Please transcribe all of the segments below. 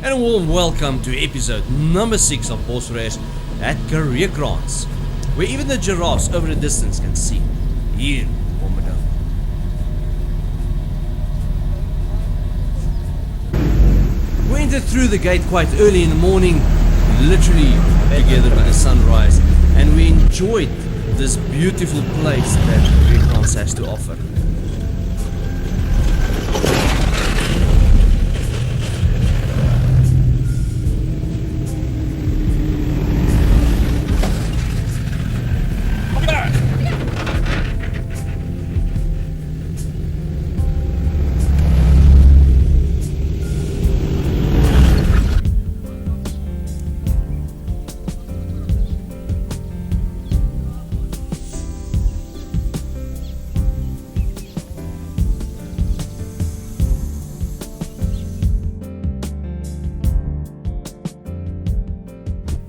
And a warm welcome to episode number 6 of Bosryers at Karee Krans, where even the giraffes over the distance can see. Hier kom we dan. We entered through the gate quite early in the morning, literally together by the sunrise, and we enjoyed this beautiful place that Karee Krans has to offer.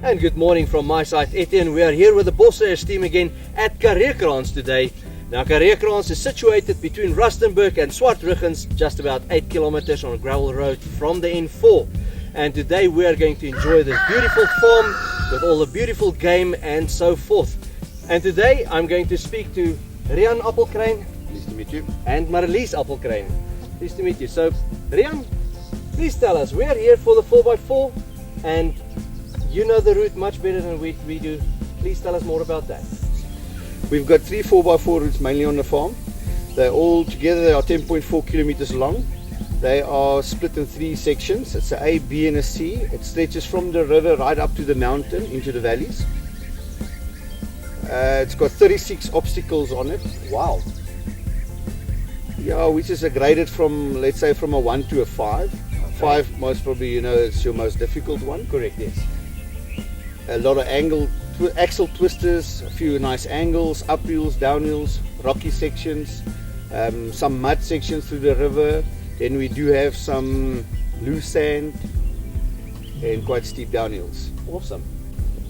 And good morning from my side, Etienne. We are here with the Bosryers team again at Karee Krans today. Now, Karee Krans is situated between Rustenburg and Swartruggens, just about 8 kilometers on a gravel road from the N4. And today we are going to enjoy this beautiful farm with all the beautiful game and so forth. And today I'm going to speak to Rian Appelkraan. Pleased to meet you. And Marlies Appelkraan. Pleased to meet you. So, Rian, please tell us, we are here for the 4x4 and you know the route much better than we do. Please tell us more about that. We've got 3 4x4 routes mainly on the farm. They're all together, they are 10.4 kilometers long. They are split in 3 sections. It's a A, B and a C. It stretches from the river right up to the mountain into the valleys. It's got 36 obstacles on it. Wow. Yeah, which is graded from, let's say, from a 1 to a 5. Okay. 5 most probably, you know, is your most difficult one. Correct, yes. A lot of axle twisters, a few nice angles, up hills, down hills, rocky sections, some mud sections through the river. Then we do have some loose sand and quite steep downhills. Awesome.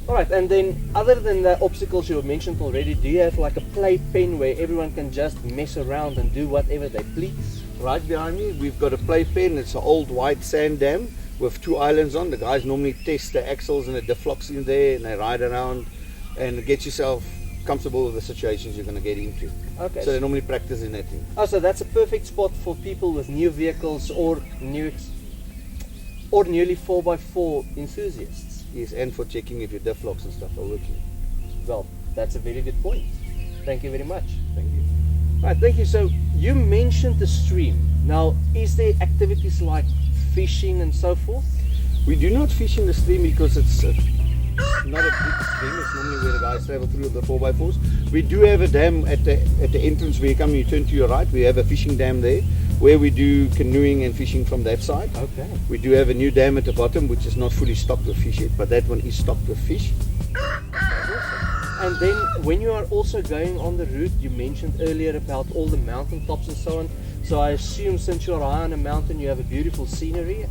Alright, and then other than the obstacles you mentioned already, do you have like a playpen where everyone can just mess around and do whatever they please? Right behind me we've got a Playpen. It's an old white sand dam with 2 islands on. The guys normally test the axles and the difflocks in there and they ride around and get yourself comfortable with the situations you're going to get into. Okay. So they normally practice in that thing. Oh, so that's a perfect spot for people with new vehicles or newly 4x4 enthusiasts. Yes, and for checking if your difflocks and stuff are working. Well, that's a very good point. Thank you very much. Thank you. Right, thank you. So you mentioned the stream. Now, is there activities like fishing and so forth? We do not fish in the stream because it's not a big stream. It's normally where the guys travel through the 4x4s. We do have a dam at the entrance where you come and you turn to your right. We have a fishing dam there where we do canoeing and fishing from that side. Okay. We do have a new dam at the bottom which is not fully stocked with fish yet, but that one is stocked with fish. And then when you are also going on the route, you mentioned earlier about all the mountain tops and so on. So I assume since you're high on a mountain, you have a beautiful scenery.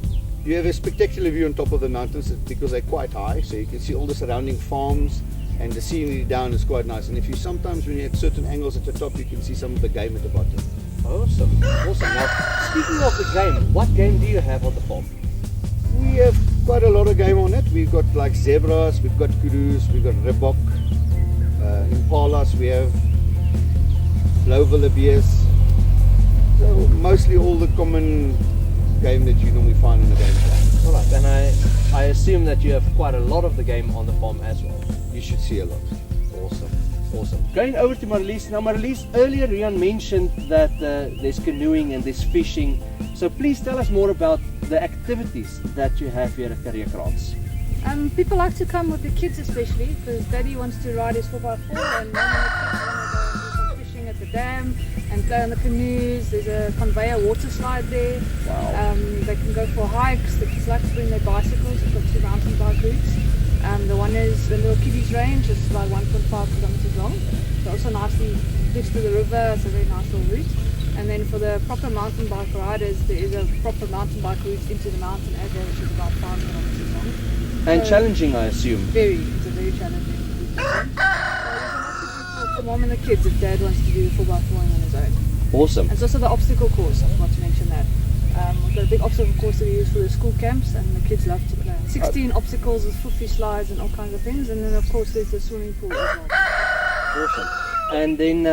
You have a spectacular view on top of the mountains because they're quite high, so you can see all the surrounding farms and the scenery down is quite nice. And if you sometimes when you have certain angles at the top, you can see some of the game at the bottom. Awesome, awesome. Now, speaking of the game, what game do you have on the farm? We have quite a lot of game on it. We've got like zebras, we've got kurus, we've got ribbok, impalas, we have blue wildebeest. So mostly all the common game that you normally find on the game farm. Alright, and I assume that you have quite a lot of the game on the farm as well. You should see a lot. Awesome, awesome. Going over to Marlies. Now Marlies, earlier Rian mentioned that there's canoeing and there's fishing. So please tell us more about the activities that you have here at Karee Krans. People like to come with the kids especially because Daddy wants to ride his 4x4 and Mum and the kids want to go do some fishing at the dam and play on the canoes. There's a conveyor water slide there. Wow. They can go for hikes. The kids like to bring their bicycles. We've got 2 mountain bike routes. The one is the little kiddies range. It's about 1.5 kilometers long. So also nicely next to the river. It's a very nice little route. And then for the proper mountain bike riders, there is a proper mountain bike route into the mountain as well, which is about 5 kilometers long. And So challenging, I assume. it's a very challenging route. So there's a lot to do for Mom and the kids if Dad wants to do 4x4 on his own. Awesome. And it's also the obstacle course, I forgot to mention that. We've got a big obstacle course that we use for the school camps, and the kids love to play. 16 obstacles with fluffy slides and all kinds of things, and then of course there's the swimming pool as well. Awesome. And then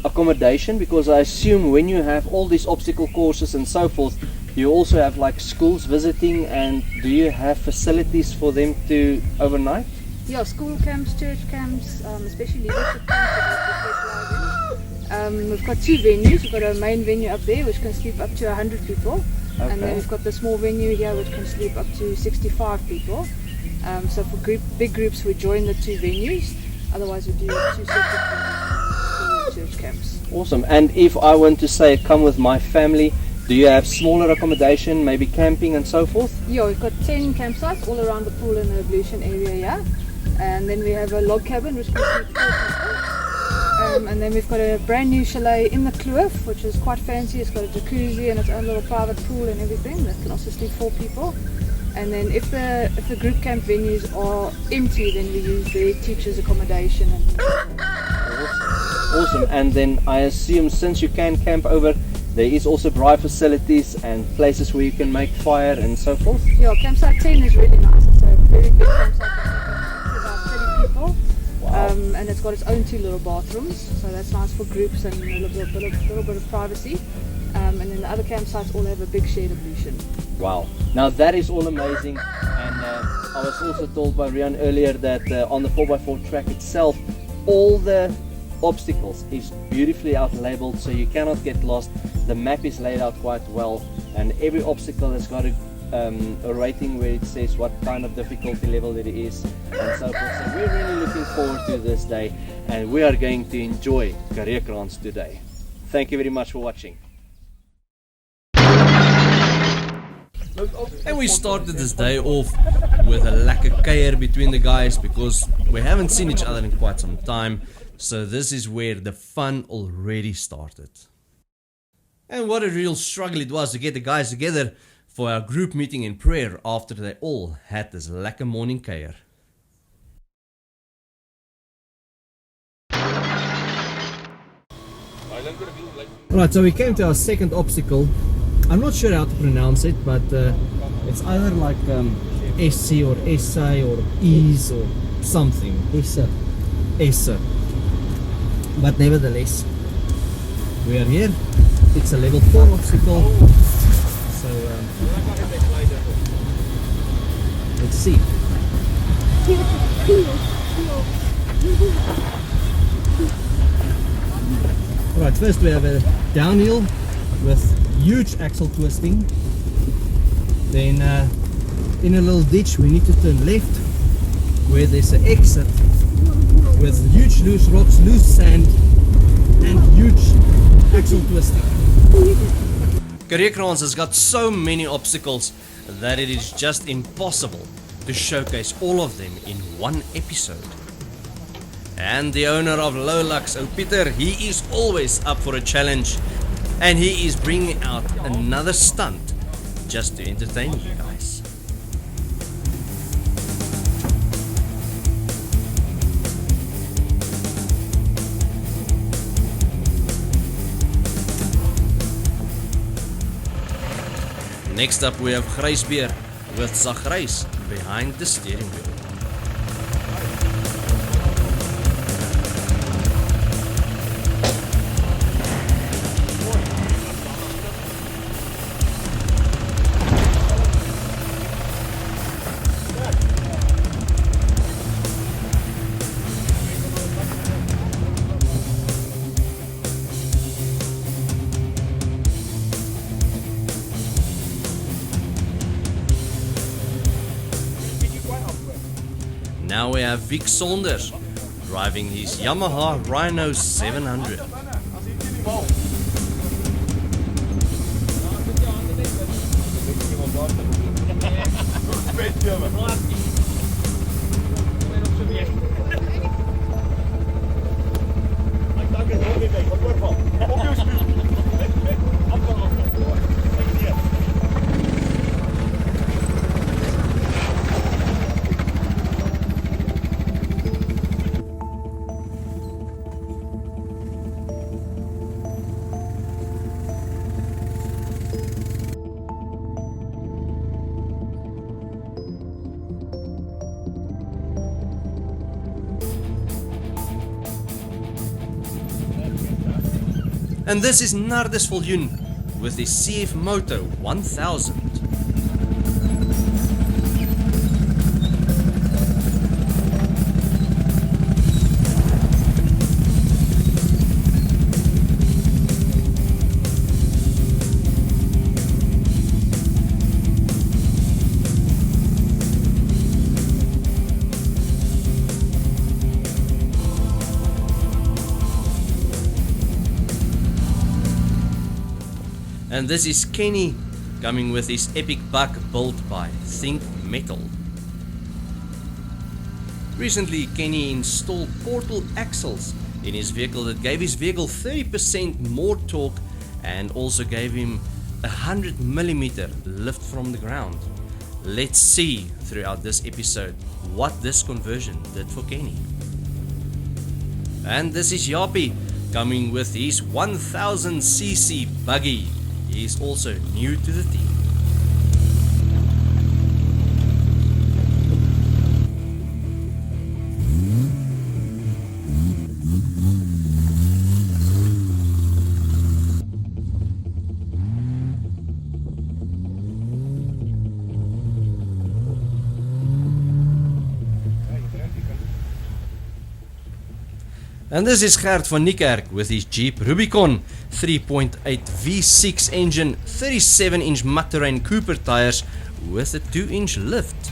accommodation, because I assume when you have all these obstacle courses and so forth, you also have like schools visiting, and do you have facilities for them to overnight? Yeah, school camps, church camps, especially leadership camps that we specialize in. We've got 2 venues. We've got a main venue up there which can sleep up to 100 people, and then we've got the small venue here which can sleep up to 65 people. So for big groups we join the 2 venues, otherwise we do 2 separate venues, school and church camps. Awesome. And if I want to say come with my family, do you have smaller accommodation, maybe camping and so forth? Yeah, we've got 10 campsites all around the pool and the ablution area here. And then we have a log cabin which can sleep 4 people. And then we've got a brand new chalet in the Kloof, which is quite fancy. It's got a jacuzzi and its own little private pool and everything. That can also sleep 4 people. And then if the group camp venues are empty, then we use their teachers' accommodation. Awesome. And then I assume since you can camp over, there is also dry facilities and places where you can make fire and so forth? Yeah, campsite 10 is really nice. It's a very big campsite that about 30 people. Wow. And it's got its own 2 little bathrooms, so that's nice for groups and a little bit of privacy. And then the other campsites all have a big shared ablution. Wow. Now that is all amazing. And I was also told by Rian earlier that on the 4x4 track itself, all the obstacles is beautifully out labeled, so you cannot get lost. The map is laid out quite well, and every obstacle has got a rating where it says what kind of difficulty level it is and so forth. So we're really looking forward to this day, and we are going to enjoy Karee Krans today. Thank you very much for watching. And we started this day off with a lekker kuier between the guys, because we haven't seen each other in quite some time. So this is where the fun already started. And what a real struggle it was to get the guys together for our group meeting in prayer after they all had this lekker morning kuier. Right, so we came to our second obstacle. I'm not sure how to pronounce it, but it's either like SC or SA or EAS or something. ESA. But nevertheless, we are here. It's a level 4 obstacle. So let's see. Alright, first we have a downhill with huge axle twisting. Then in a little ditch we need to turn left, where there's an exit with huge loose rocks, loose sand, and huge axle twisting. Karee Krans has got so many obstacles that it is just impossible to showcase all of them in one episode. And the owner of Lowlux, Pieter, he is always up for a challenge, and he is bringing out another stunt just to entertain you guys. Next up we have Grysbeer with Zagreis behind the steering wheel. Now we have Vic Saunders driving his Yamaha Rhino 700. And this is Nardis Viljoen with his CF Moto 1000. And this is Kenny coming with his epic buck built by Think Metal. Recently, Kenny installed portal axles in his vehicle that gave his vehicle 30% more torque and also gave him 100mm lift from the ground. Let's see throughout this episode what this conversion did for Kenny. And this is Yapi coming with his 1000cc buggy. He is also new to the team. And this is Gert van Niekerk with his Jeep Rubicon 3.8 V6 engine, 37-inch Mud-Terrain Cooper tires with a 2-inch lift.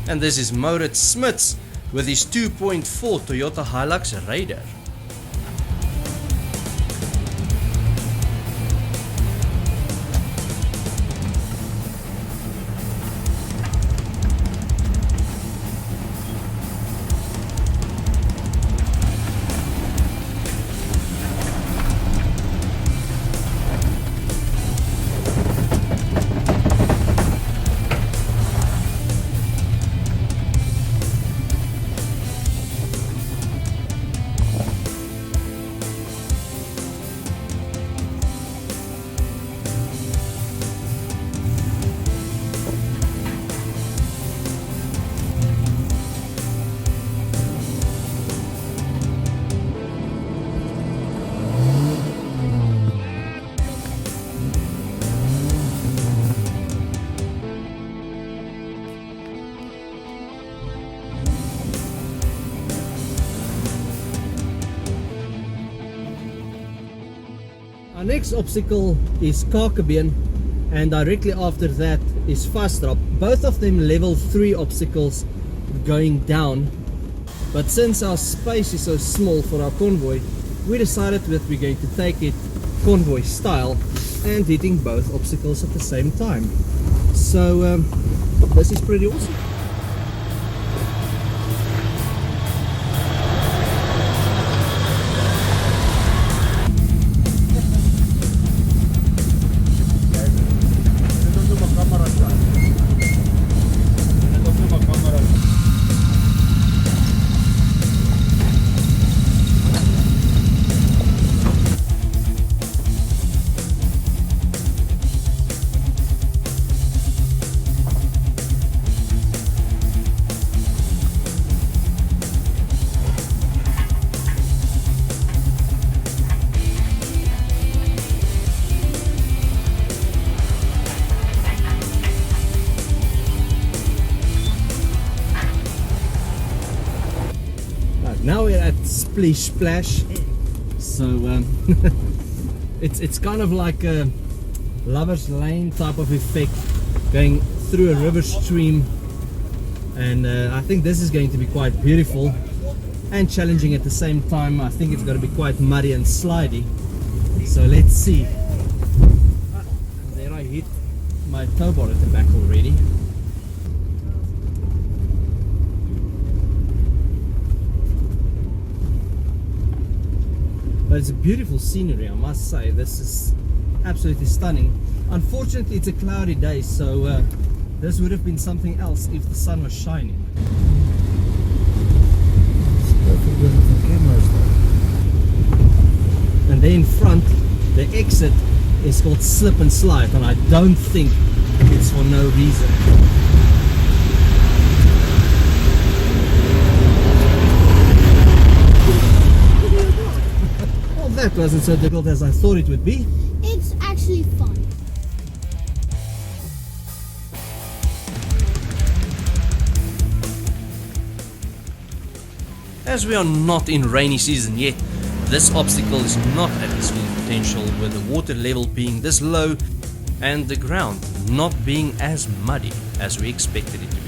And this is Maurits Smits with his 2.4 Toyota Hilux Raider. Our next obstacle is Kakebeen, and directly after that is Vastrap. Both of them level 3 obstacles going down, but since our space is so small for our convoy, we decided that we're going to take it convoy style and hitting both obstacles at the same time. So this is pretty awesome. Now we're at Splish Splash, so it's kind of like a lover's lane type of effect going through a river stream, and I think this is going to be quite beautiful and challenging at the same time. I think it's going to be quite muddy and slidey, so let's see. There I hit my tow bar at the back already. But it's a beautiful scenery, I must say. This is absolutely stunning. Unfortunately, it's a cloudy day, so this would have been something else if the sun was shining. And there in front, the exit is called Slip and Slide, and I don't think it's for no reason. Well, that wasn't so difficult as I thought it would be. It's actually fun. As we are not in rainy season yet, this obstacle is not at its full potential, with the water level being this low and the ground not being as muddy as we expected it to be.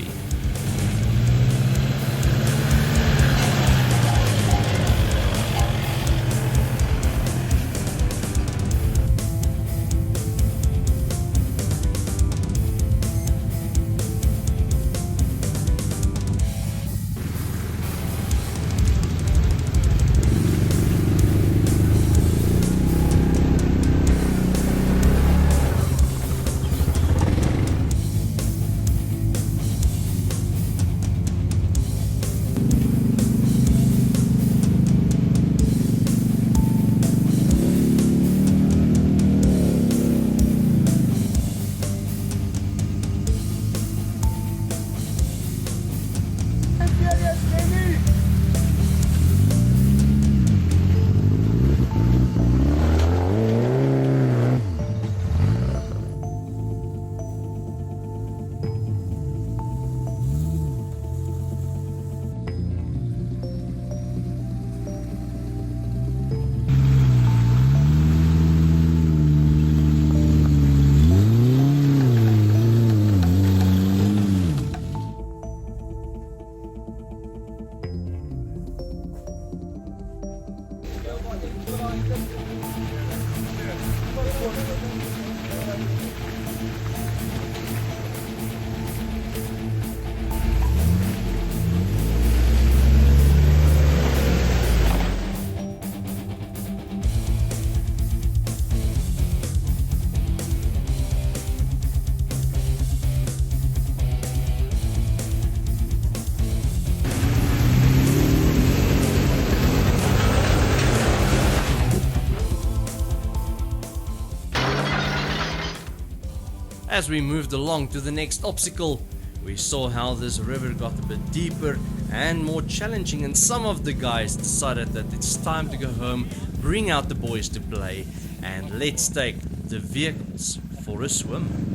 As we moved along to the next obstacle, we saw how this river got a bit deeper and more challenging, and some of the guys decided that it's time to go home, bring out the boys to play, and let's take the vehicles for a swim.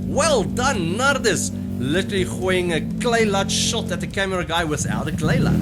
Well done, Nardis! Literally gooiing a clay lat shot at the camera guy without a clay lat.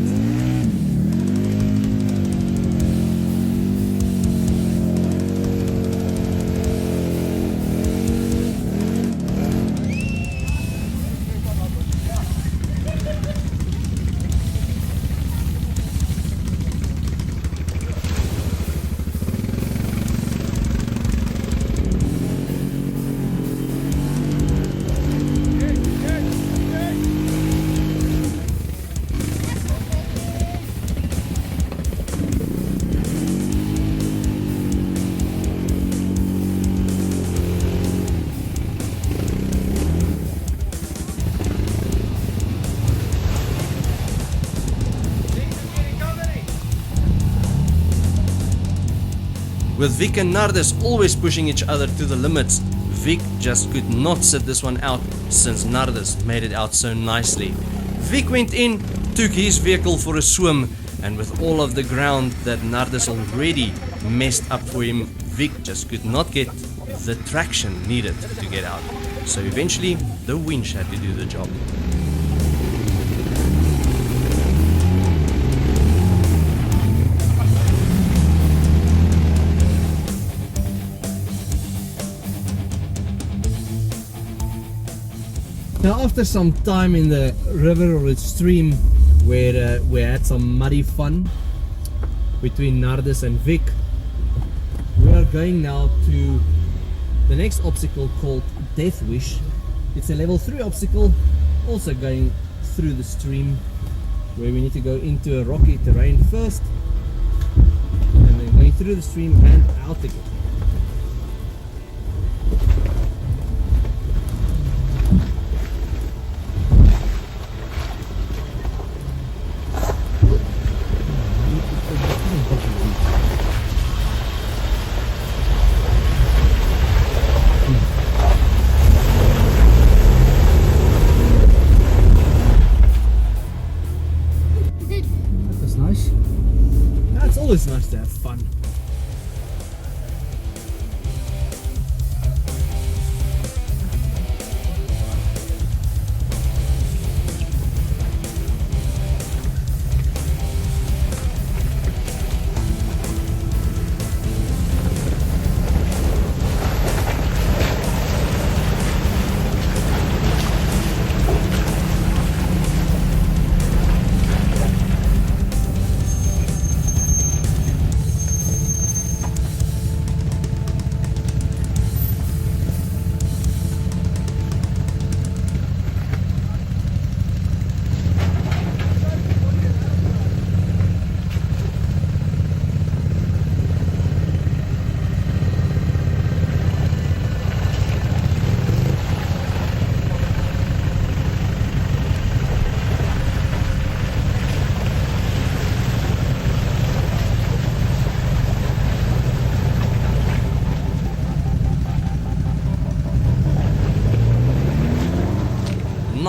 With Vic and Nardis always pushing each other to the limits, Vic just could not sit this one out since Nardis made it out so nicely. Vic went in, took his vehicle for a swim, and with all of the ground that Nardis already messed up for him, Vic just could not get the traction needed to get out. So eventually, the winch had to do the job. Now after some time in the river or the stream where we had some muddy fun between Nardus and Vic, we are going now to the next obstacle called Death Wish. It's a level 3 obstacle, also going through the stream, where we need to go into a rocky terrain first and then going through the stream and out again. It's nice to have fun.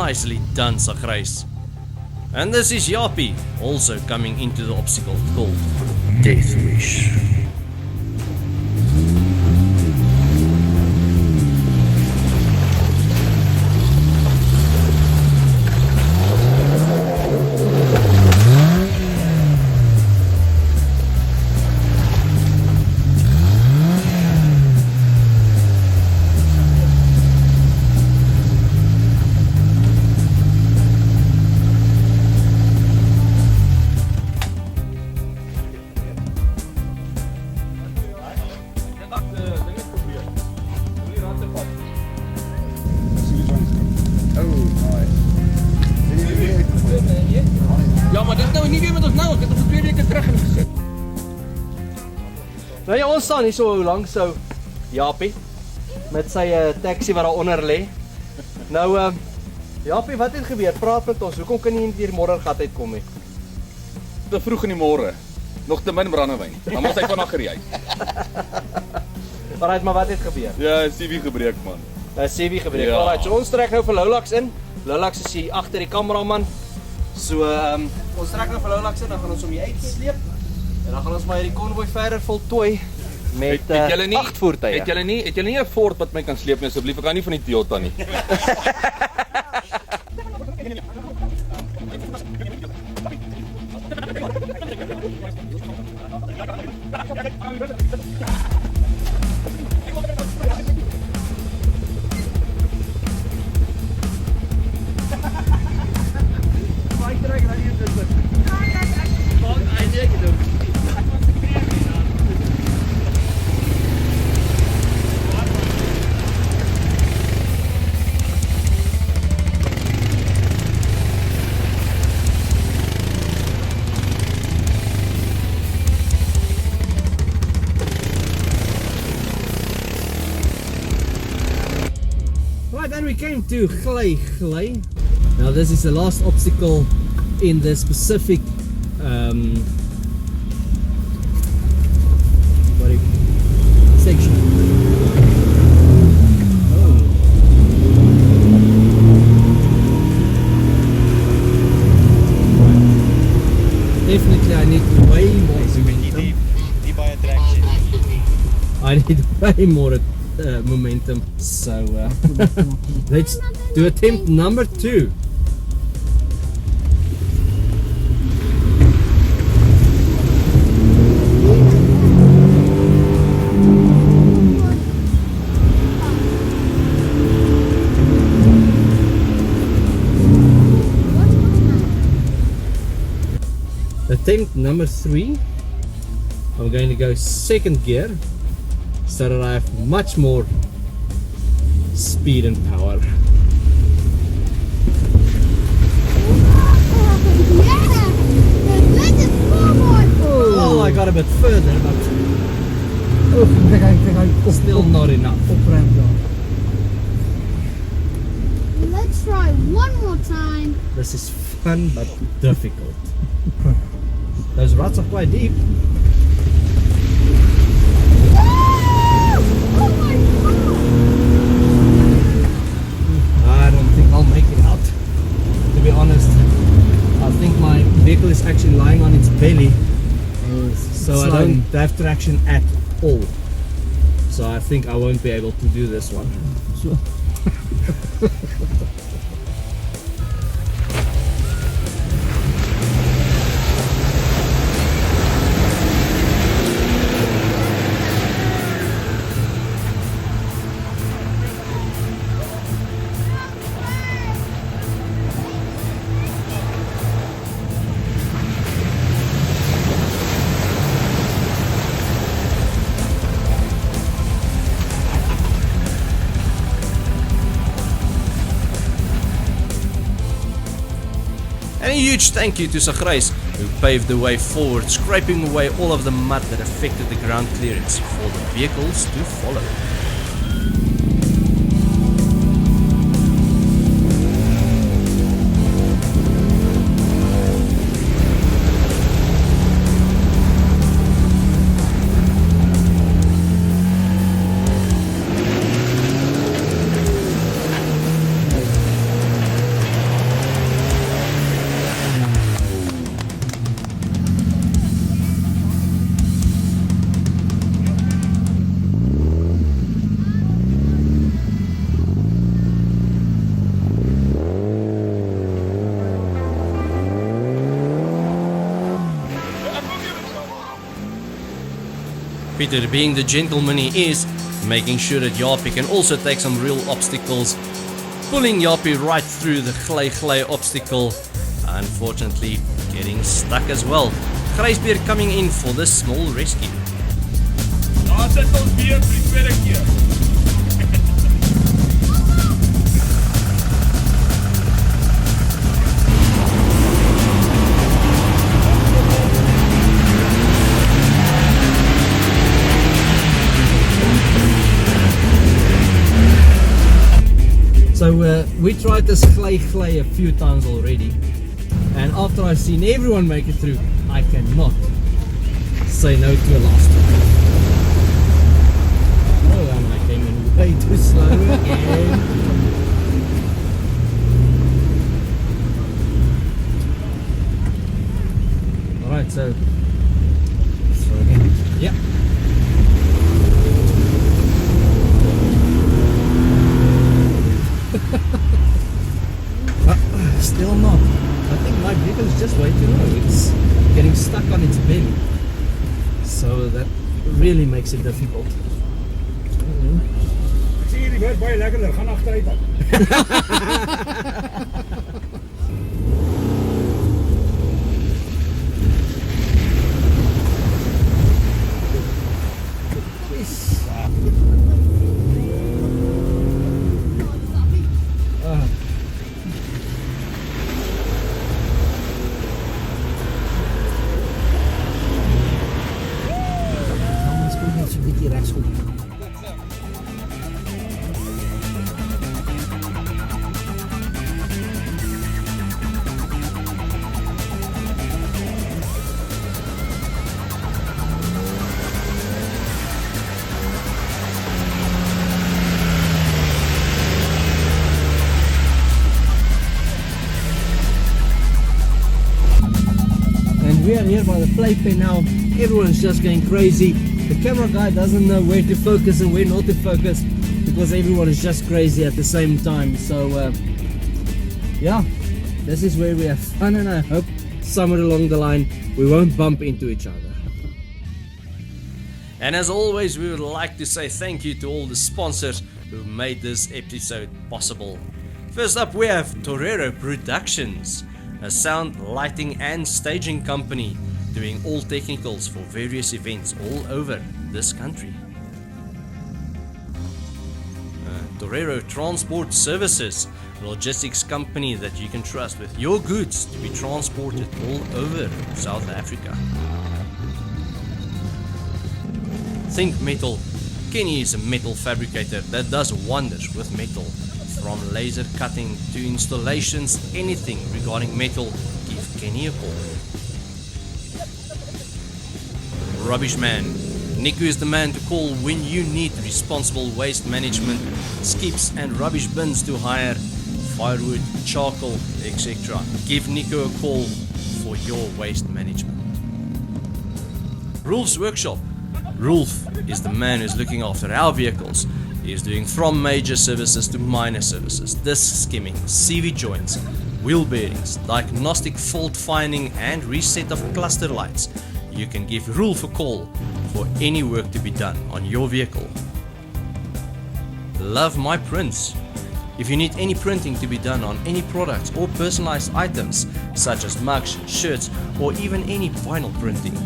Nicely done, Sakreis. And this is Yapi, also coming into the obstacle called Death Wish. Nou ja, ons staan hier so langs so Japie met sy taxi wat daar onder lê. Nou Japie, wat het gebeur? Praat met ons. Hoekom kan jy nie hier môre gat uitkom nie? Te vroeg in die môre. Nog te min brandewyn. Dan moet hy vanaand gery. Alright, maar wat het gebeur? Ja, CV gebreek man. CV gebreek. Ja. Alright, so ons trek nou vir Lolax in. Lolax is hier agter die kameraman. So ons trek nou vir Lolax in, dan gaan ons hom hier uitsleep. En dan gaan ons maar hierdie konvoi verder voltooi met 8 voertuie. Het julle nie 'n Ford wat my kan sleep nie asseblief? Ek kan nie van die Toyota nie. Then we came to Gley. Now this is the last obstacle in the specific section. Oh. Definitely I need way more momentum. I need way more momentum, so let's do attempt number 2. attempt number 3, I'm going to go second gear so that I have much more speed and power. Well, I got a bit further, but still not enough. Let's try one more time. This is fun but difficult. Those ruts are quite deep. Oh my God! I don't think I'll make it out. To be honest, I think my vehicle is actually lying on its belly, so I don't have traction at all. So I think I won't be able to do this one. And a huge thank you to Grace, who paved the way forward, scraping away all of the mud that affected the ground clearance for the vehicles to follow. Peter, being the gentleman he is, making sure that Japie can also take some real obstacles, pulling Japie right through the clay obstacle, unfortunately getting stuck as well. Grijsbeer coming in for this small rescue. Daar sit ons weer vir die tweede keer. So we tried this clay a few times already, and after I've seen everyone make it through, I cannot say no to a last one. Oh, and I came in way too slow again. Alright, so throw again. Yeah. Still not. I think my vehicle is just way too low. It's getting stuck on its belly. So that really makes it difficult. Ek sê hierdie word baie lekkerder, gaan agteruit dan. We are here by the Playpen now. Everyone's just going crazy. The camera guy doesn't know where to focus and where not to focus because everyone is just crazy at the same time. So yeah, this is where we have fun, and I hope somewhere along the line we won't bump into each other. And as always, we would like to say thank you to all the sponsors who made this episode possible. First up, we have Torero Productions, a sound, lighting and staging company doing all technicals for various events all over this country. Torero Transport Services, a logistics company that you can trust with your goods to be transported all over South Africa. Think metal. Kenny is a metal fabricator that does wonders with metal. From laser cutting to installations, anything regarding metal, give Kenny a call. Rubbish Man. Nico is the man to call when you need responsible waste management, skips and rubbish bins to hire, firewood, charcoal, etc. Give Nico a call for your waste management. Rolf's Workshop. Rolf is the man who's looking after our vehicles. He is doing from major services to minor services, disc skimming, CV joints, wheel bearings, diagnostic fault finding and reset of cluster lights. You can give Rolf a call for any work to be done on your vehicle. Love My Prints. If you need any printing to be done on any products or personalized items such as mugs, shirts or even any vinyl printing,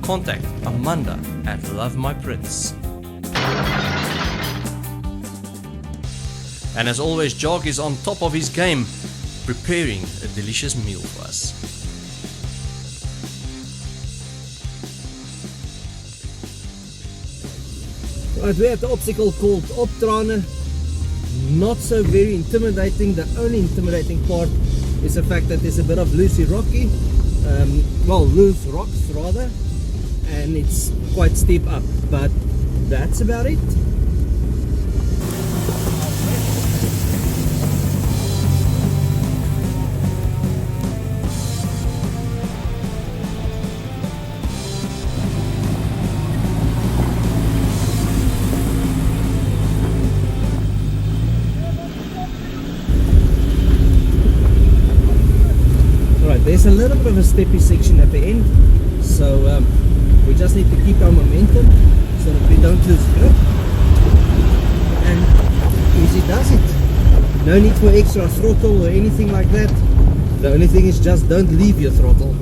contact Amanda at Love My Prints. And as always, Jock is on top of his game, preparing a delicious meal for us. Right, we're at the obstacle called Optrane. Not so very intimidating. The only intimidating part is the fact that there's a bit of loose rocks rather, and it's quite steep up, but that's about it. There's a little bit of a steppy section at the end, so we just need to keep our momentum so that we don't lose grip, and easy does it. No need for extra throttle or anything like that. The only thing is just don't leave your throttle.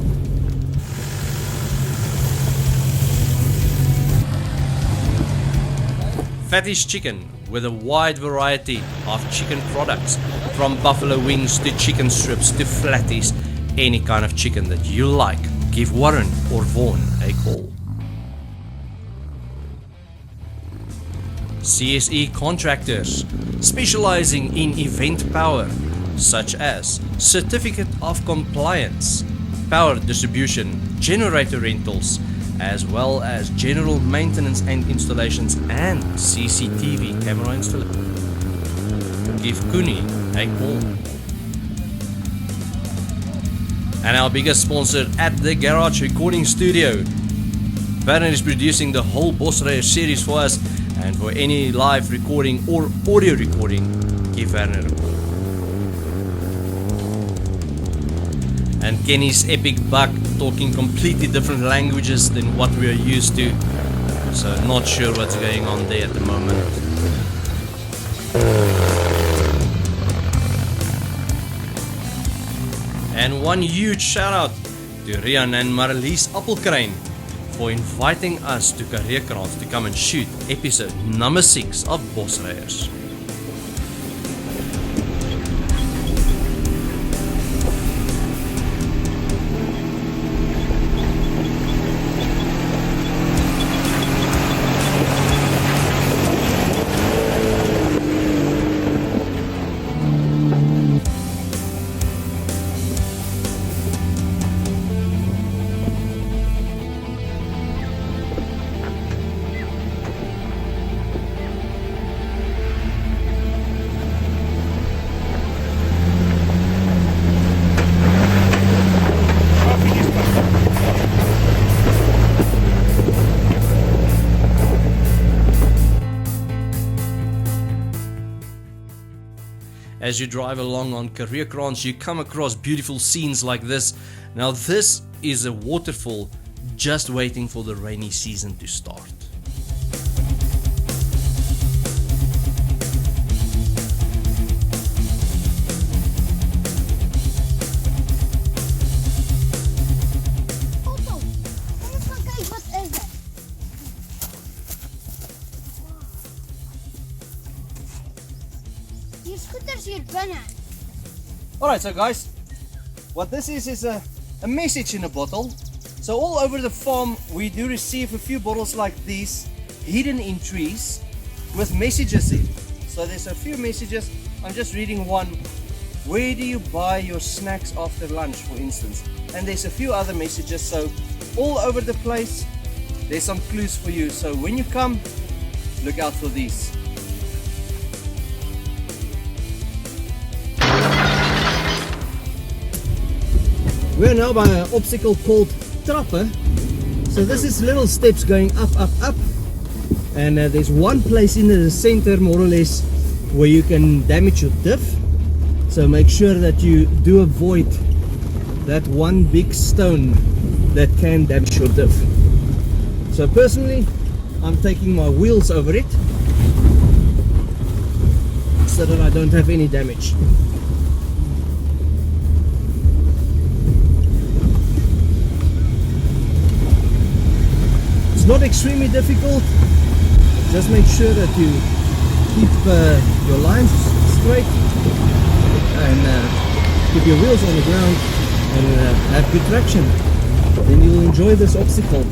Fatty's Chicken, with a wide variety of chicken products, from buffalo wings to chicken strips to flatties. Any kind of chicken that you like, give Warren or Vaughan a call. CSE Contractors, specializing in event power, such as Certificate of Compliance, power distribution, generator rentals, as well as general maintenance and installations and CCTV camera installation. Give Kuni a call. And our biggest sponsor at the Garage Recording Studio. Werner is producing the whole Bosryers series for us, and for any live recording or audio recording, give Werner a call. And Kenny's Epic Buck, talking completely different languages than what we are used to, so not sure what's going on there at the moment. And one huge shout out to Rian and Marlies Appelkrein for inviting us to Karee Krans to come and shoot episode number 6 of Bosryers. As you drive along on Karee Krans, you come across beautiful scenes like this. Now this is a waterfall just waiting for the rainy season to start. Also, scooters hier binne. Alright, so guys, what this is a message in a bottle. So all over the farm we do receive a few bottles like these hidden in trees with messages in. So there's a few messages. I'm just reading one. Where do you buy your snacks after lunch, for instance? And there's a few other messages. So all over the place there's some clues for you. So when you come, look out for these. We're now by an obstacle called Trapper. So this is little steps going up, up, up. And there's one place in the center, more or less, where you can damage your diff. So make sure that you do avoid that one big stone that can damage your diff. So personally, I'm taking my wheels over it so that I don't have any damage. It's not extremely difficult. Just make sure that you keep your lines straight and keep your wheels on the ground and have good traction. Then you'll enjoy this obstacle.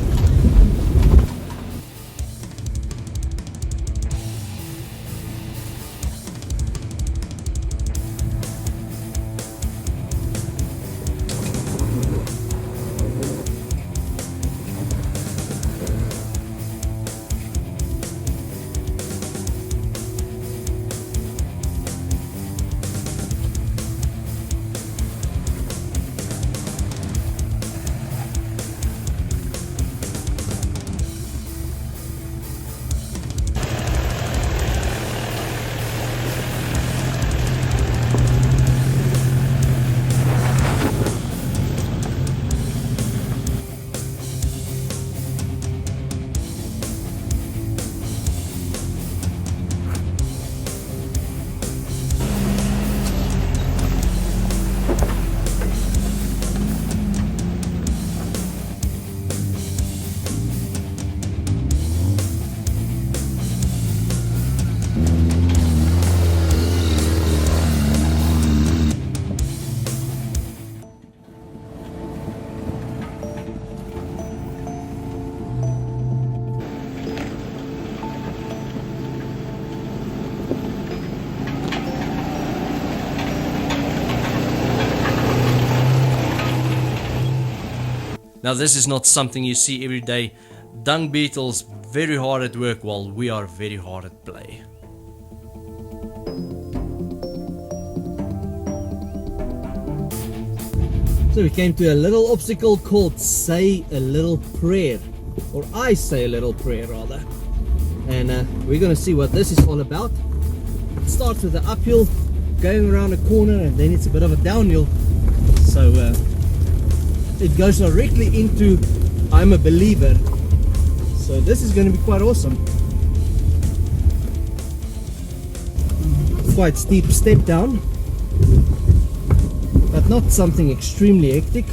Now this is not something you see every day. Dung beetles very hard at work while we are very hard at play. So we came to a little obstacle called Say a Little Prayer, or I Say a Little Prayer rather. And we're going to see what this is all about. It starts with the uphill, going around a corner, and then it's a bit of a downhill. So it goes directly into I'm a Believer. So this is going to be quite awesome. Quite steep step down, but not something extremely hectic.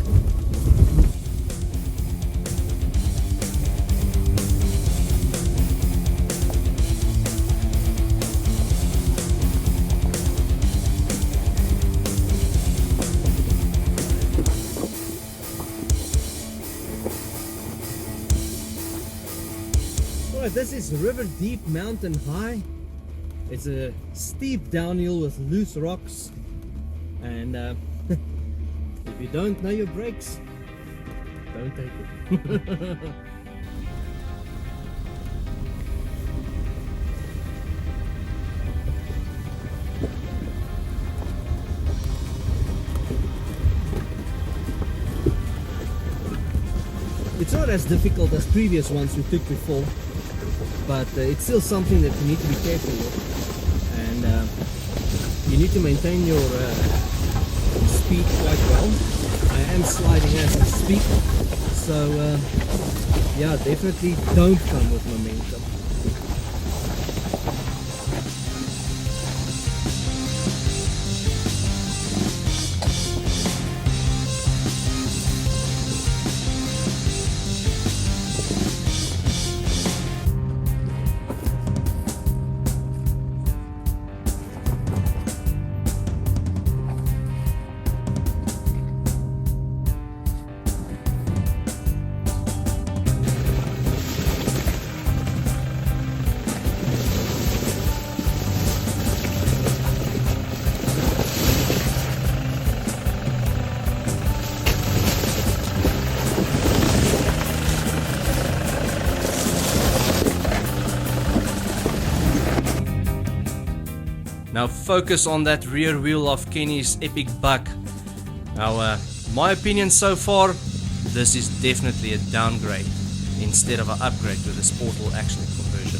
Alright, this is River Deep Mountain High. It's a steep downhill with loose rocks, and if you don't know your brakes, don't take it. It's not as difficult as previous ones we took before, but it's still something that you need to be careful with, and you need to maintain your speed quite well. I am sliding as I speak, so yeah, definitely don't come with momentum. Now focus on that rear wheel of Kenny's epic buck. Now my opinion so far, this is definitely a downgrade instead of an upgrade with this portal action conversion.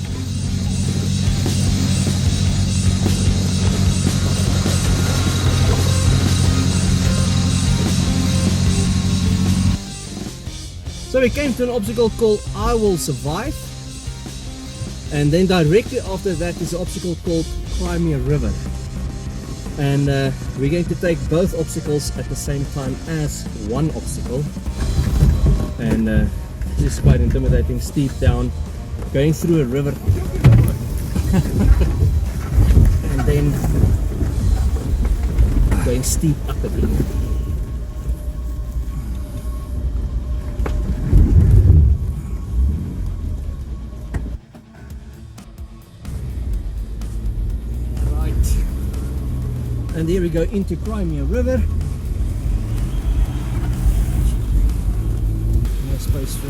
So we came to an obstacle called I Will Survive, and then directly after that is an obstacle called Crimea River, and we're going to take both obstacles at the same time as one obstacle. And this is quite intimidating, steep down, going through a river and then going steep up again. And here we go into Crimea River. No space for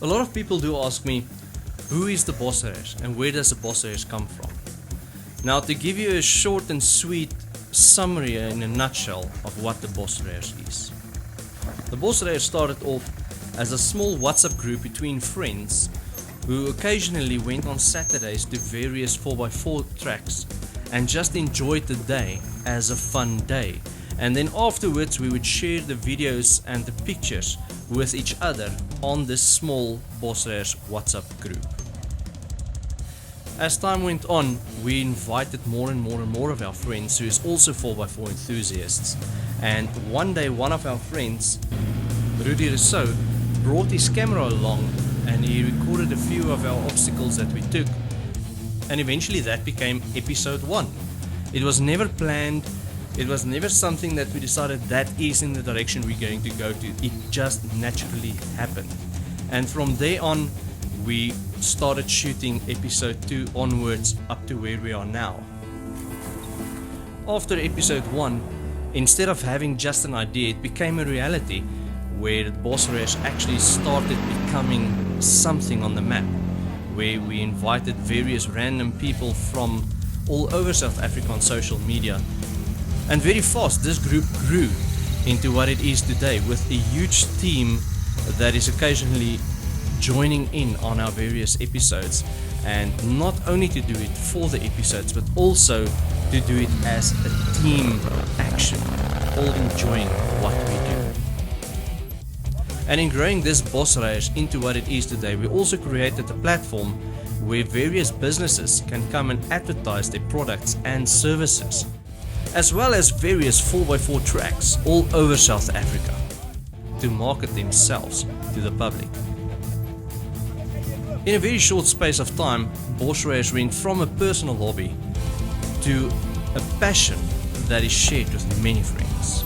A lot of people do ask me, who is the Bosryers and where does the Bosryers come from? Now, to give you a short and sweet summary in a nutshell of what the Bosryers is. The Bosryers started off as a small WhatsApp group between friends who occasionally went on Saturdays to various 4x4 tracks and just enjoyed the day as a fun day. And then afterwards we would share the videos and the pictures with each other on this small Bosryers WhatsApp group. As time went on, we invited more and more of our friends who is also 4x4 enthusiasts. And one day one of our friends, Rudy Rousseau, brought his camera along and he recorded a few of our obstacles that we took. And eventually that became episode 1. It was never planned. It was never something that we decided that is in the direction we're going to go to. It just naturally happened. And from there on, we started shooting episode 2 onwards up to where we are now. After episode 1, instead of having just an idea, it became a reality where the Bosryers actually started becoming something on the map, where we invited various random people from all over South Africa on social media. And very fast, this group grew into what it is today, with a huge team that is occasionally joining in on our various episodes. And not only to do it for the episodes, but also to do it as a team action, all enjoying what we do. And in growing this Bosryers into what it is today, we also created a platform where various businesses can come and advertise their products and services, as well as various 4x4 tracks all over South Africa, to market themselves to the public. In a very short space of time, Bosryers went from a personal hobby to a passion that is shared with many friends.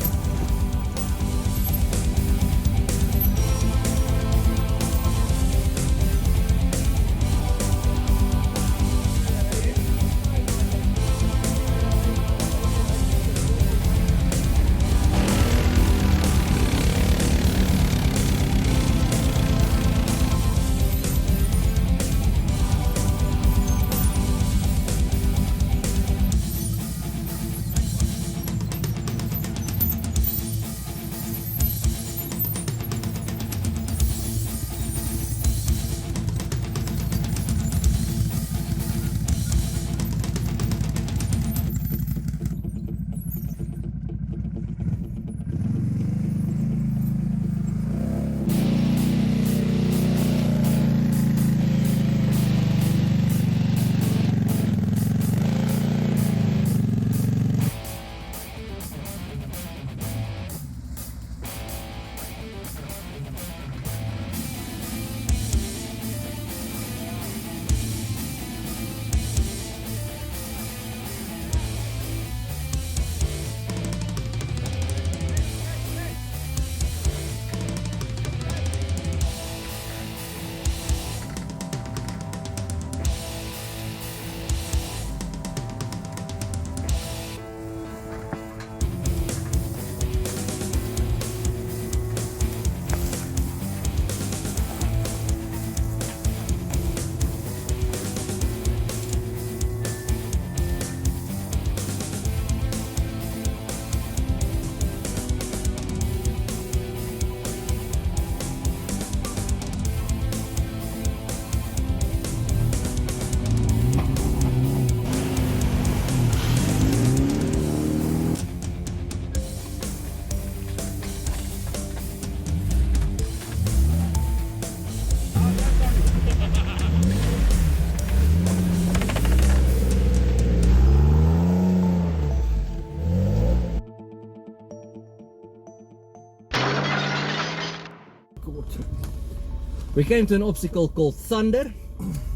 We came to an obstacle called Thunder.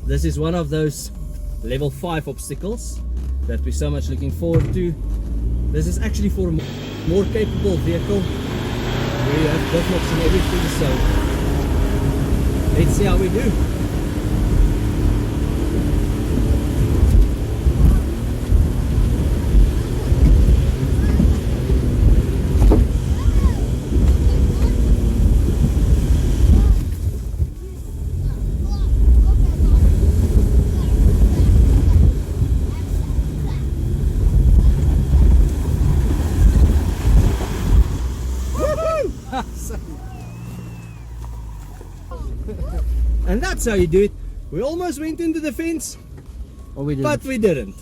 This is one of those level 5 obstacles that we're so much looking forward to. This is actually for a more capable vehicle. We have diff locks and everything, so let's see how we do. And that's how you do it. We almost went into the fence, but we didn't.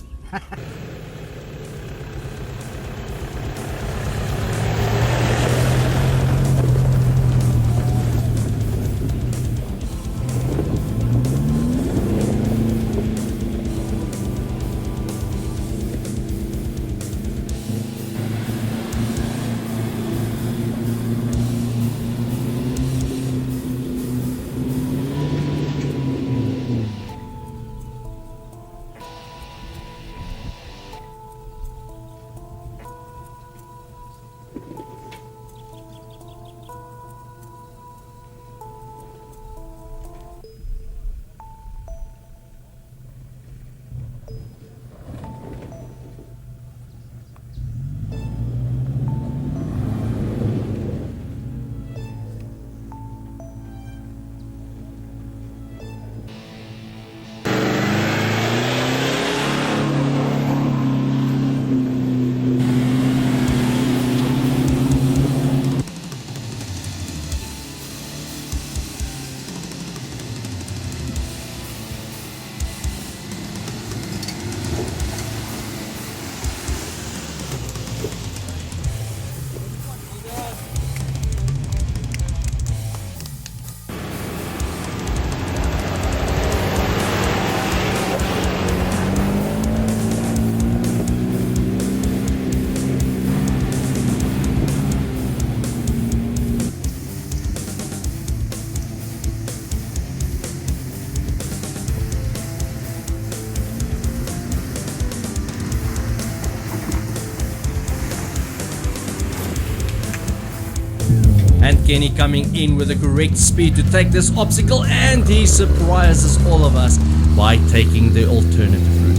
And Kenny coming in with the correct speed to take this obstacle, and he surprises all of us by taking the alternative route.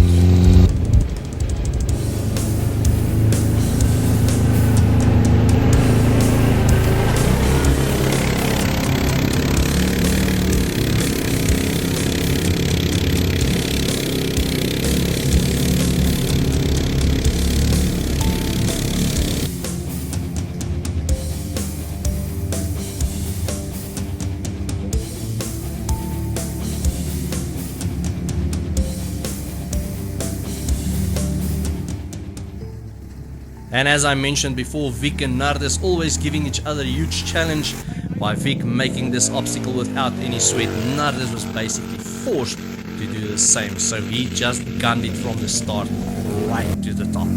And as I mentioned before, Vic and Nardis always giving each other a huge challenge. By Vic making this obstacle without any sweat, Nardis was basically forced to do the same. So he just gunned it from the start right to the top.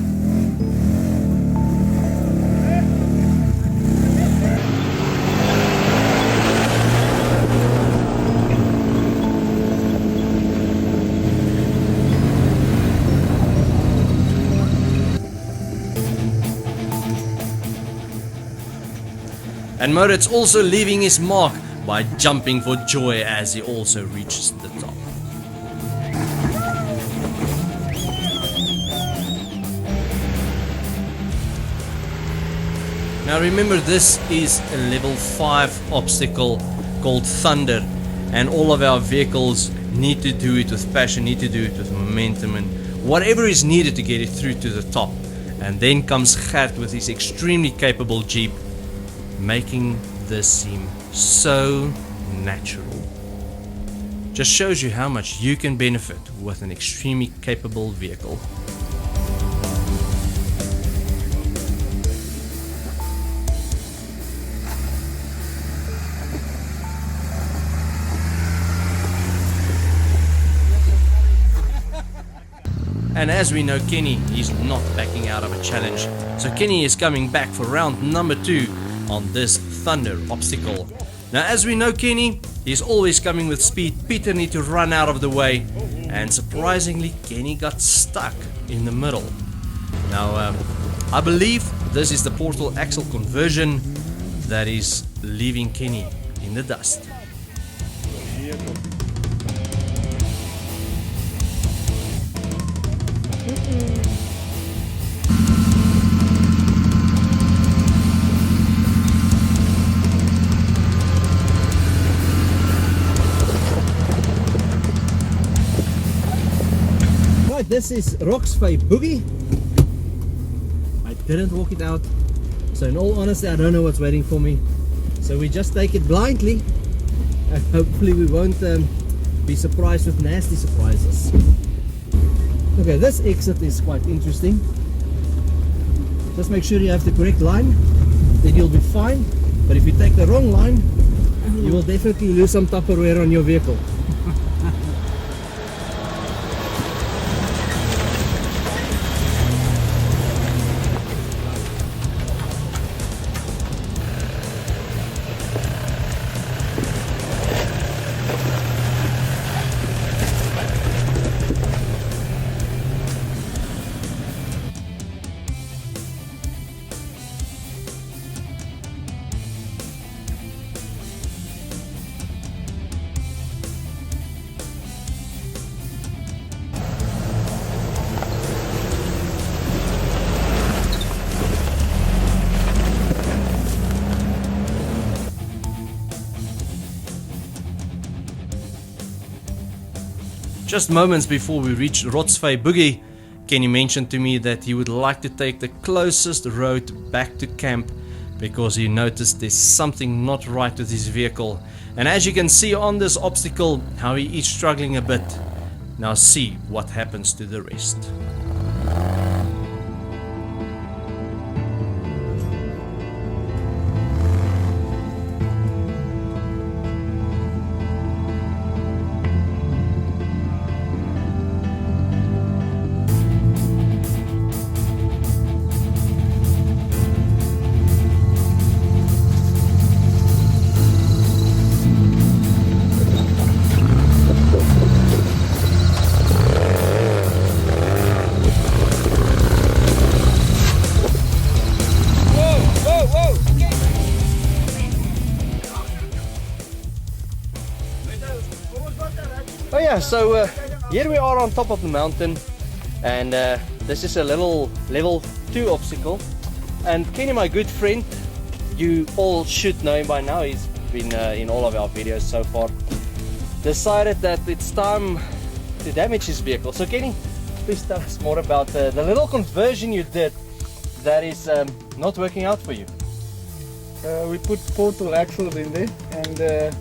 And Moritz also leaving his mark by jumping for joy as he also reaches the top. Now remember, this is a level 5 obstacle called Thunder, and all of our vehicles need to do it with passion, need to do it with momentum and whatever is needed to get it through to the top. And then comes Gert with his extremely capable Jeep, making this seem so natural. Just shows you how much you can benefit with an extremely capable vehicle. And as we know, Kenny is not backing out of a challenge. So Kenny is coming back for round number 2 on this Thunder obstacle. Now as we know, Kenny, He's always coming with speed. Peter need to run out of the way, and surprisingly Kenny got stuck in the middle. Now I believe this is the portal axle conversion that is leaving Kenny in the dust. Right, this is Roxvay Boogie. I didn't walk it out, so in all honesty I don't know what's waiting for me. So we just take it blindly, and hopefully we won't be surprised with nasty surprises. Okay, this exit is quite interesting. Just make sure you have the correct line, then you'll be fine. But if you take the wrong line, you will definitely lose some Tupperware on your vehicle. Just moments before we reached Roxvay Boogie, Kenny mentioned to me that he would like to take the closest road back to camp because he noticed there's something not right with his vehicle. And as you can see on this obstacle, how he is struggling a bit. Now see what happens to the rest. Oh yeah, so here we are on top of the mountain, and this is a little level 2 obstacle. And Kenny, my good friend, you all should know him by now, he's been in all of our videos so far, decided that it's time to damage his vehicle. So Kenny, please tell us more about the little conversion you did that is not working out for you. We put portal axles in there, and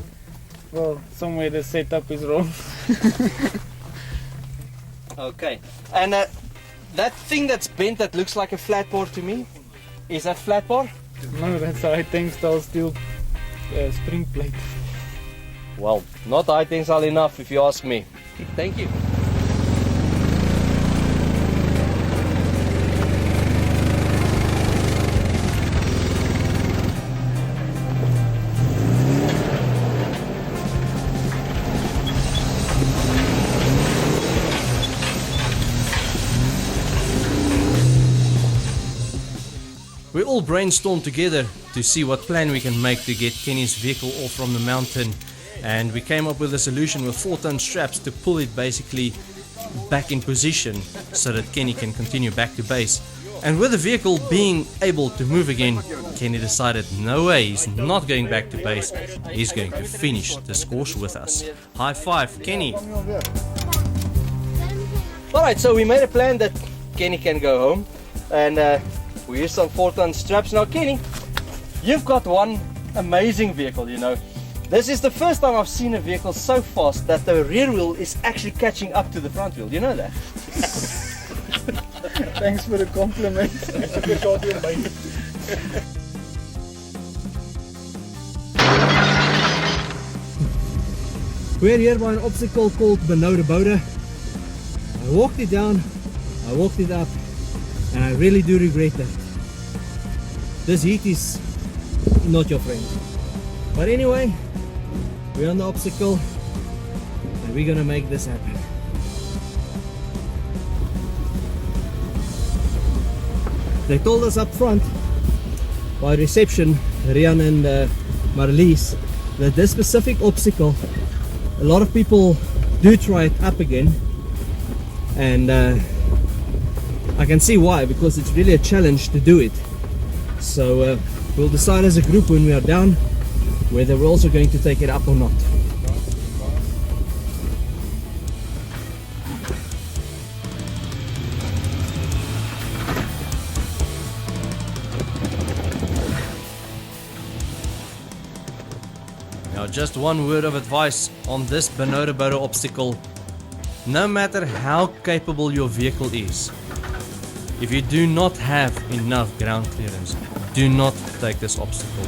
well, somewhere the setup is wrong. Okay, and that thing that's bent that looks like a flat bar to me, is that flat bar? No, that's a high tensile steel spring plate. Well, not high tensile enough if you ask me. Thank you. We all brainstormed together to see what plan we can make to get Kenny's vehicle off from the mountain, and we came up with a solution with 4-ton straps to pull it basically back in position so that Kenny can continue back to base. And with the vehicle being able to move again, Kenny decided no way, he's not going back to base, he's going to finish this course with us. High five, Kenny! Alright, so we made a plan that Kenny can go home, and we used some 4-ton straps. Now Kenny, you've got one amazing vehicle, you know. This is the first time I've seen a vehicle so fast that the rear wheel is actually catching up to the front wheel. You know that? Thanks for the compliment. We're here by an obstacle called Benou de Bode. I walked it down, I walked it up, and I really do regret that. This heat is not your friend. But anyway, We're on the obstacle, and we're gonna make this happen. They told us up front by reception, Rian and Marlies, that this specific obstacle, a lot of people do try it up again, and I can see why, because it's really a challenge to do it. So we'll decide as a group when we are down whether we're also going to take it up or not. Now, just one word of advice on this Benodeboro obstacle. No matter how capable your vehicle is, if you do not have enough ground clearance, do not take this obstacle.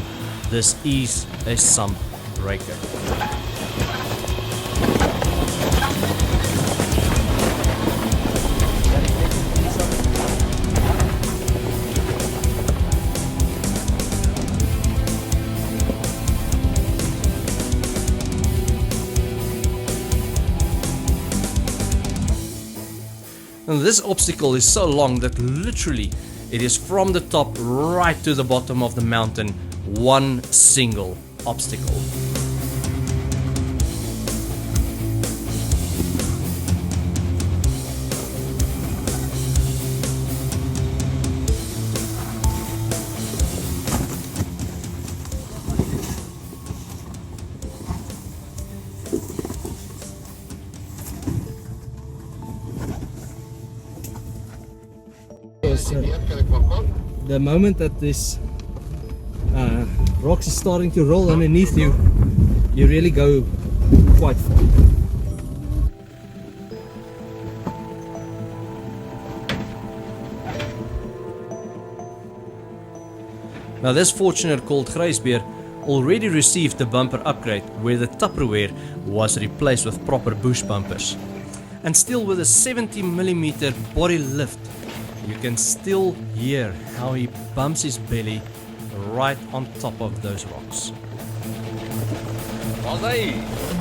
This is a sump breaker. And this obstacle is so long that literally it is from the top right to the bottom of the mountain, one single obstacle. The moment that this rocks is starting to roll underneath you, you really go quite far. Now this fortuner called Grijsbeer already received the bumper upgrade where the Tupperware was replaced with proper bush bumpers. And still with a 70mm body lift, you can still hear how he bumps his belly right on top of those rocks. Waar is hy?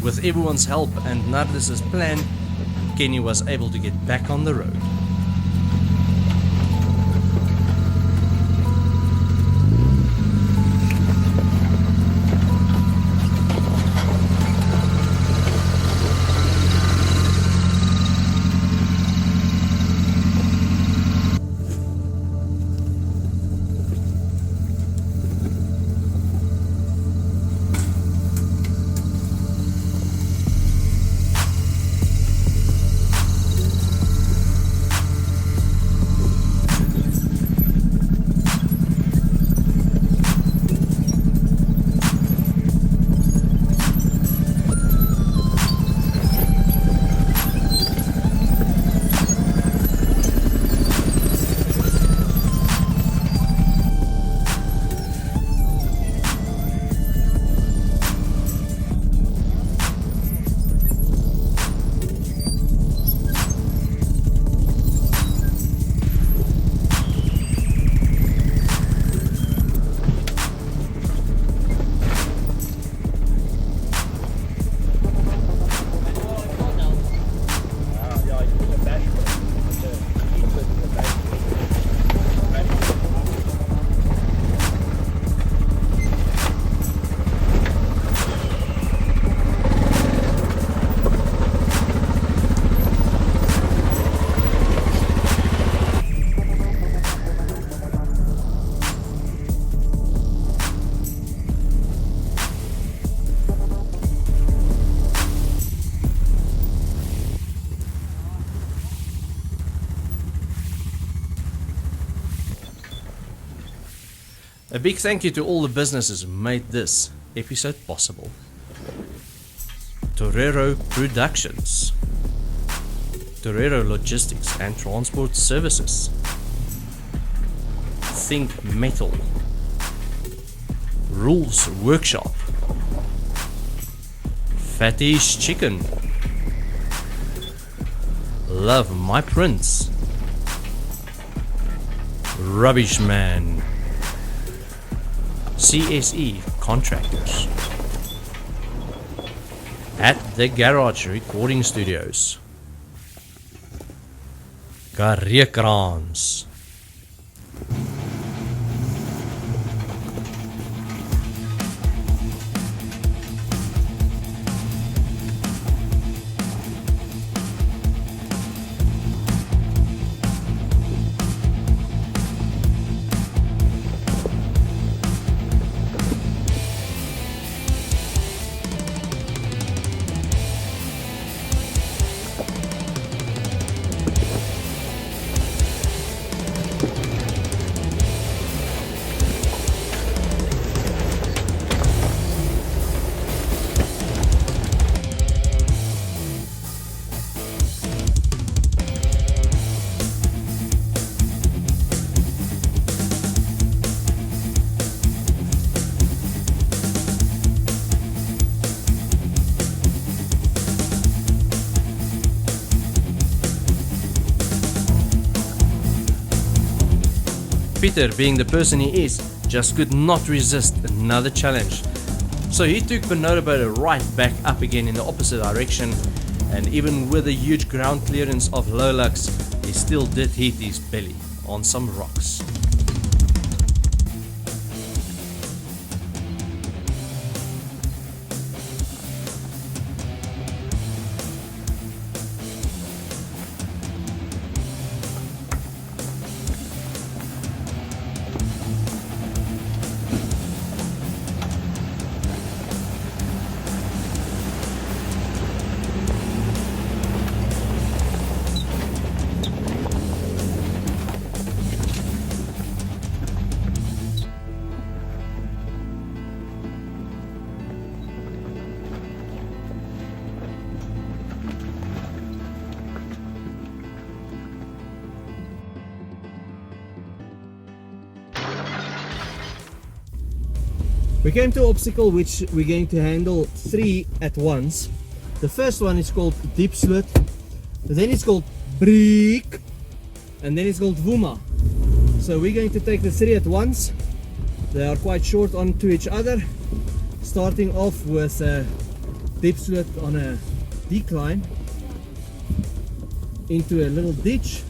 With everyone's help and Nardis's plan, Kenny was able to get back on the road. A big thank you to all the businesses who made this episode possible. Torero Productions, Torero Logistics and Transport Services, Think Metal, Rules Workshop, Fatty's Chicken, Love My Prince, Rubbish Man, CSE Contractors, At the Garage Recording Studios, Karee Krans, Peter, being the person he is, just could not resist another challenge. So he took the motorboat right back up again in the opposite direction, and even with a huge ground clearance of Lolux, he still did hit his belly on some rocks. We came to an obstacle which we're going to handle 3 at once. The first one is called Deep Slit, then it's called Break, and then it's called Vuma. So we're going to take the 3 at once. They are quite short onto each other, starting off with a Deep Slit on a decline into a little ditch,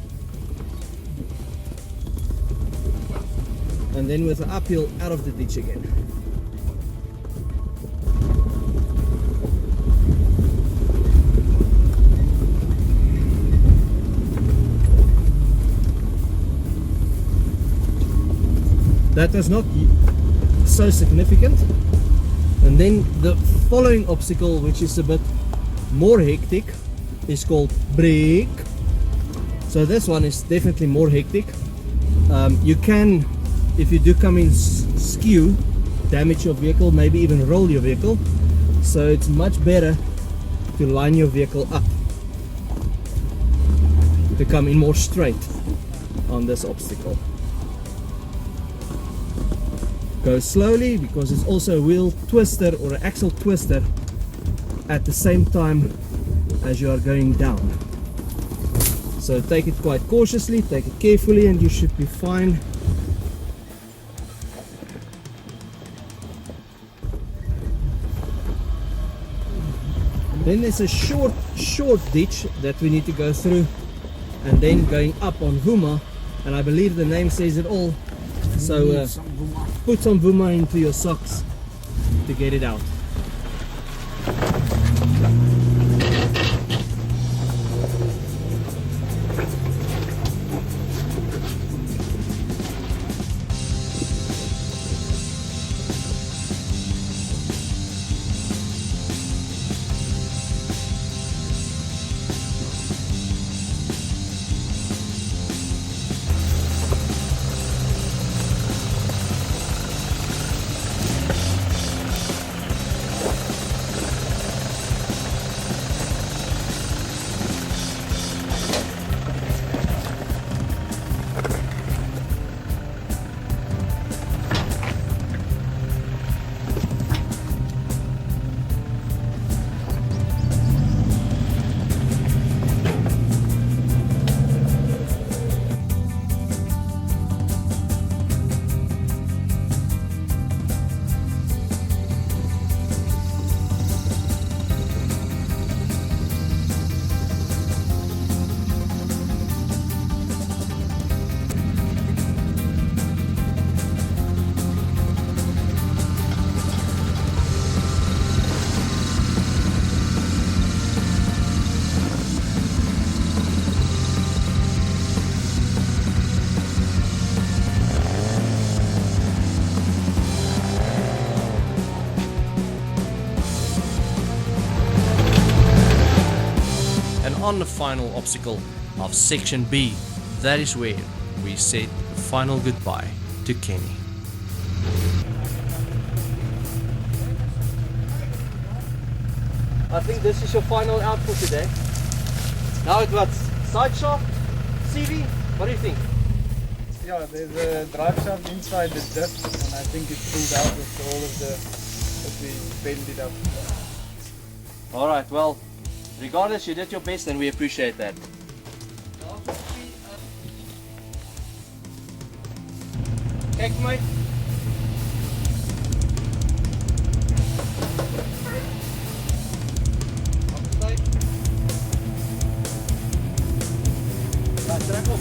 and then with an uphill out of the ditch again. That was not so significant. And then the following obstacle, which is a bit more hectic, is called Break. So this one is definitely more hectic. You can, if you do come in skew, damage your vehicle, maybe even roll your vehicle. So it's much better to line your vehicle up to come in more straight on this obstacle. Go slowly, because it's also a wheel twister or an axle twister at the same time as you are going down. So take it quite cautiously, take it carefully, and you should be fine. Then there's a short ditch that we need to go through, and then going up on Vuma, and I believe the name says it all. So put some Vuma into your socks to get it out. on the final obstacle of section B. That is where we said the final goodbye to Kenny. I think this is your final output today. Now it was side shaft, CV. What do you think? Yeah, there's a drive shaft inside the diff, and I think it's pulled out with all of the that we bend it up. All right. Well, regardless, you did your best, and we appreciate that. Kijk my. Trek op.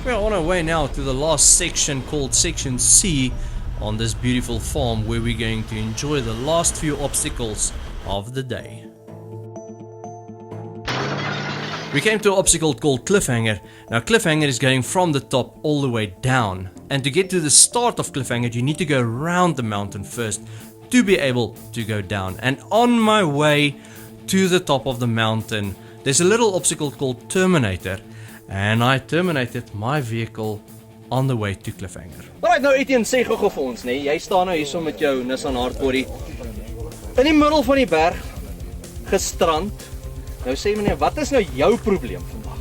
We're on our way now to the last section called section C on this beautiful farm, where we're going to enjoy the last few obstacles of the day. We came to an obstacle called Cliffhanger. Now Cliffhanger is going from the top all the way down, and to get to the start of Cliffhanger you need to go around the mountain first to be able to go down. And on my way to the top of the mountain there's a little obstacle called Terminator, and I terminated my vehicle on the way to Cliffhanger. Alright, nou Etienne, sê gou vir ons, nee, jy staan nou hierso met jou Nissan hardbody in die middel van die berg, gestrand. Nou sê meneer, wat is nou jou probleem vandag?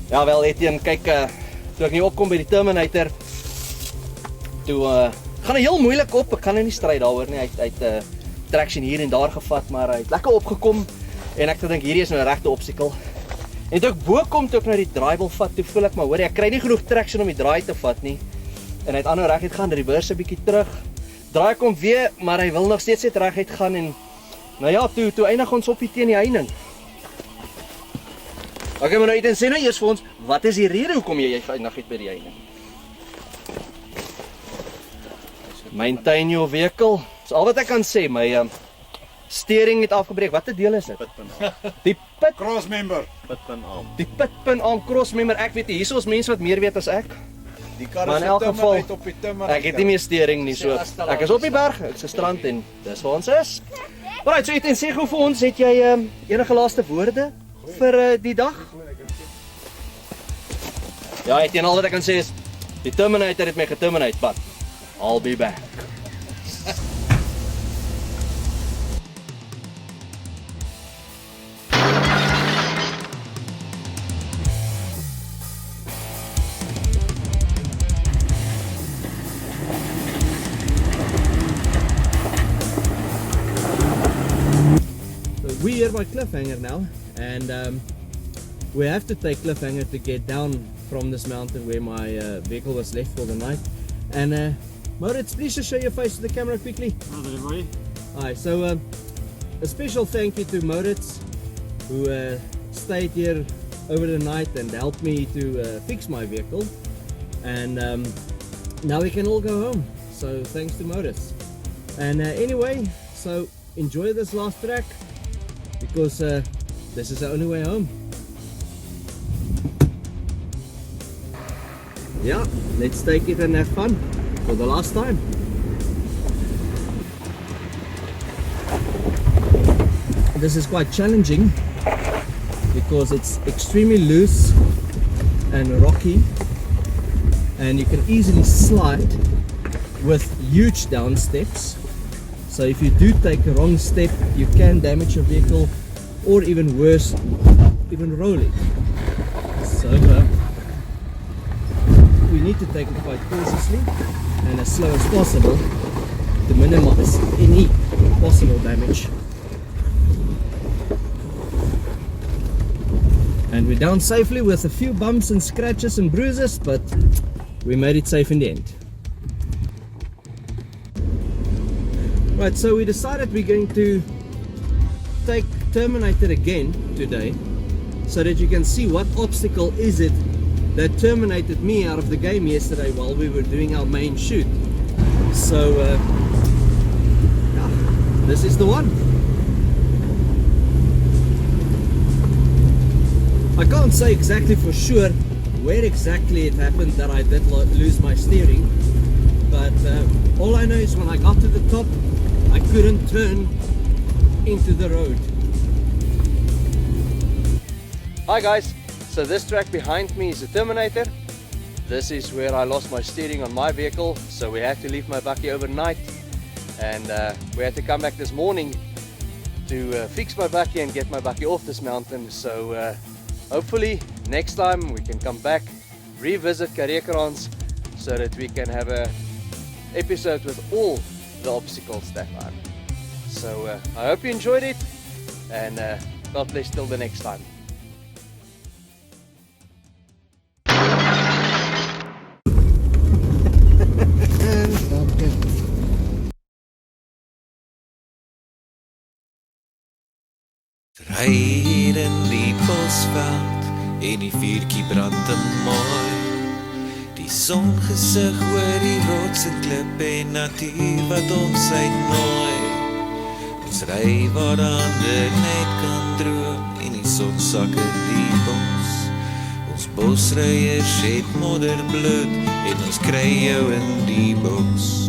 Ja wel Etienne, kyk, toe ek nie opkom by die Terminator, toe gaan hy heel moeilik op, ek kan nou nie stry daaroor nie, hy het traction hier en daar gevat, maar hy het lekker opgekom, en ek dink hierdie is nou 'n regte obstacle. En toe ek bo kom, toe ek nou die draai wil vat, toe voel ek maar, hoor, ek kry nie genoeg traction om die draai te vat nie. En hy het aanhou reguit gaan, reverse 'n bietjie terug. Draai kom weer, maar hy wil nog steeds net reguit gaan en nou ja, toe eindig ons op hier teen die heining. Okay, maar nou sê nou eers vir ons, wat is die rede hoekom jy eindig het by die heining? Maintain your vehicle. Dis al wat ek kan sê, my steering het afgebreek. Watter deel is dit? Die pit Crossmember. Die pitpin arm crossmember. Ek weet nie, hier is mense wat meer weet as ek. Die kar Maar is in elk geval, uit op die timmer. ek het nie meer steering nie, so ek is op die berg, ek is 'n strand en dis waar ons is. Alright, so Etienne, sê gou vir ons, het jy enige laaste woorde vir die dag? Ja, Etienne, al wat ek kan sê is, die Terminator het my geterminate, but I'll be back. We're here by Cliffhanger now, and we have to take Cliffhanger to get down from this mountain where my vehicle was left for the night. And Moritz, please just show your face to the camera quickly. Hello everybody. Alright, so a special thank you to Moritz, who stayed here over the night and helped me to fix my vehicle. And now we can all go home. So thanks to Moritz. And anyway, so enjoy this last track, because this is the only way home. Yeah, let's take it and have fun for the last time. This is quite challenging because it's extremely loose and rocky, and you can easily slide with huge down steps. So if you do take a wrong step, you can damage your vehicle, or even worse, even roll it. So we need to take it quite cautiously and as slow as possible to minimize any possible damage. And we're down safely with a few bumps and scratches and bruises, but we made it safe in the end. Right, so we decided we're going to take Terminator again today, so that you can see what obstacle is it that terminated me out of the game yesterday while we were doing our main shoot. So yeah, this is the one. I can't say exactly for sure where exactly it happened that I did lose my steering, but all I know is when I got to the top, I couldn't turn into the road. Hi guys, so this track behind me is a Terminator. This is where I lost my steering on my vehicle, so we had to leave my bakkie overnight, and we had to come back this morning to fix my bakkie and get my bakkie off this mountain. So hopefully next time we can come back, revisit Karee Krans, so that we can have a episode with all the obstacles that time. So I hope you enjoyed it, and God bless till the next time. Ry hier in die bosveld en die vuurtjie brand te mooi. Die songesig oor die rots en klip en natuur wat ons uitnooi. Ons ry waar ander net kan droom en die son sak in die bos. Ons bosryers het modderbloed en ons kry jou in die bos.